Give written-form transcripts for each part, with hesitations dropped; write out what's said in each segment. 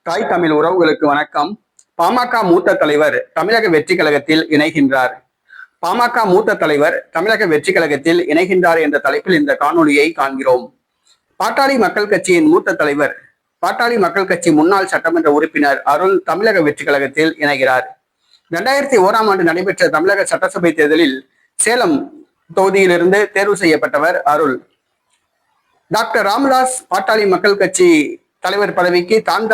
தாய் தமிழ் உறவுகளுக்கு வணக்கம். பாமக மூத்த தலைவர் தமிழக வெற்றி கழகத்தில் இணைகின்றார். பாமக மூத்த தலைவர் தமிழக வெற்றி கழகத்தில் இணைகின்றார் என்ற தலைப்பில் இந்த காணொலியை காண்கிறோம். பாட்டாளி மக்கள் கட்சியின் மூத்த தலைவர், பாட்டாளி மக்கள் கட்சி முன்னாள் சட்டமன்ற உறுப்பினர் அருள் தமிழக வெற்றி கழகத்தில் இணைகிறார். 2001ஆம் ஆண்டு நடைபெற்ற தமிழக சட்டசபை தேர்தலில் சேலம் தொகுதியிலிருந்து தேர்வு செய்யப்பட்டவர் அருள். டாக்டர் ராமதாஸ் பாட்டாளி மக்கள் கட்சி தலைவர் பதவிக்கு தான்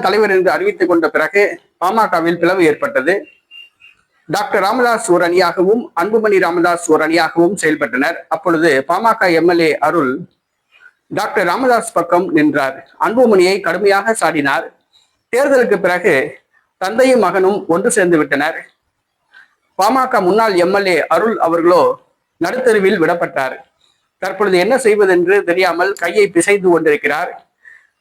தலைவர் என்று அறிவித்துக் கொண்ட பிறகு பாமகவில் பிளவு ஏற்பட்டது. டாக்டர் ராமதாஸ் ஒரு அணியாகவும் அன்புமணி ராமதாஸ் ஒரு அணியாகவும் செயல்பட்டனர். அப்பொழுது பாமக எம்எல்ஏ அருள் டாக்டர் ராமதாஸ் பக்கம் நின்றார். அன்புமணியை கடுமையாக சாடினார். தேர்தலுக்கு பிறகு தந்தையும் மகனும் ஒன்று சேர்ந்து விட்டனர். பாமக முன்னாள் எம்எல்ஏ அருள் அவர்களோ நடுத்தருவில் விடப்பட்டார். தற்பொழுது என்ன செய்வதென்று தெரியாமல் கையை பிசைந்து கொண்டிருக்கிறார்.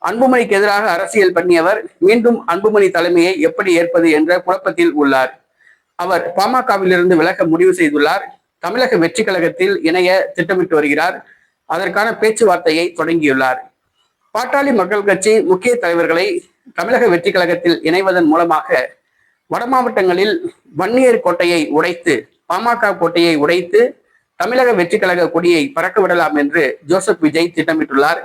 அன்புமணிக்கு எதிராக அரசியல் பண்ணியவர் மீண்டும் அன்புமணி தலைமையை எப்படி ஏற்பது என்ற குழப்பத்தில் உள்ளார். அவர் பாமகவிலிருந்து விலக முடிவு செய்துள்ளார். தமிழக வெற்றி கழகத்தில் இணைய திட்டமிட்டு வருகிறார். அதற்கான பேச்சுவார்த்தையை தொடங்கியுள்ளார். பாட்டாளி மக்கள் கட்சி முக்கிய தலைவர்களை தமிழக வெற்றி கழகத்தில் இணைவதன் மூலமாக வட மாவட்டங்களில் வன்னியர் கோட்டையை உடைத்து, பாமக கோட்டையை உடைத்து தமிழக வெற்றி கழக கொடியை பறக்க விடலாம் என்று ஜோசப் விஜய் திட்டமிட்டுள்ளார்.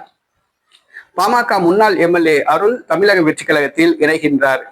பாமக முன்னாள் எம்எல்ஏ அருள் தமிழக வெற்றி கழகத்தில் இணைகின்றார்.